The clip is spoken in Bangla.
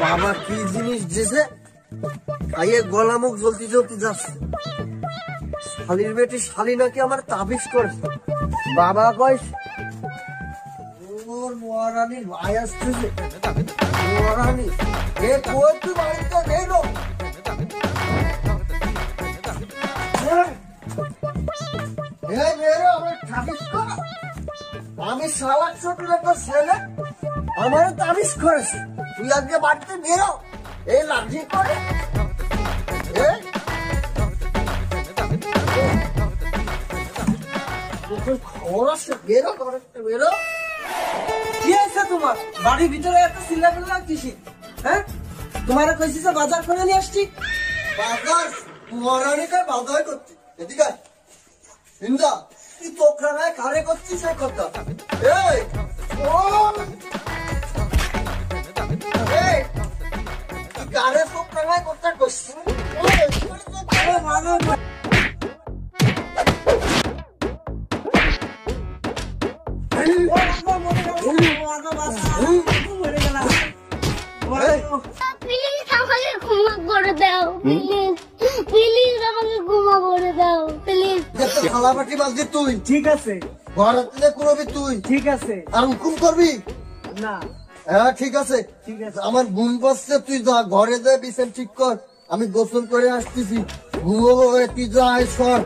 বাবা কি জিনিস দিছে, খাইয়ে গলা মুখ জ্বলতে জ্বলতে যাচ্ছে। শালির বেটি শালি নাকি আমার তাবিজ করেছে। বাবা কয় ওর মহারানীর ভাই আসতেছে। মহারানী এ কই তুই বাড়িতে নেই লো? আমি শালা ছোট একটা ছেলে, আমার তাবিজ করেছে। তুই আজকে বাড়িতে বেরো, এই লাঠি করে খবর আছে। বেরো বেরো। কি আছে তোমার বাড়ির ভিতরে এত চিল্লা করলাম কিসি? হ্যাঁ, তোমার কইছি যে বাজার করে নিয়ে আসছি। বাজার মহারানীকে বাজার করছি। এদিকে হিন্দা তুই তোখানায় খারে করছিস সে কথা। এই ও এই কারে তোখানায় কথা করছিস? প্লিজ আমাকে ক্ষমা করে দাও, প্লিজ প্লিজ আমাকে ক্ষমা করে দাও, প্লিজ। থালাবাটি বাজবি তুই, ঠিক আছে, ঘর হাতে করবি তুই, ঠিক আছে। আর হুকুম করবি না, হ্যাঁ ঠিক আছে, ঠিক আছে। আমার ঘুম পাচ্ছে, তুই যা ঘরে যা বিছানা ঠিক কর, আমি গোসল করে আসতেছি। ঘুমোবো, তুই যা, সর।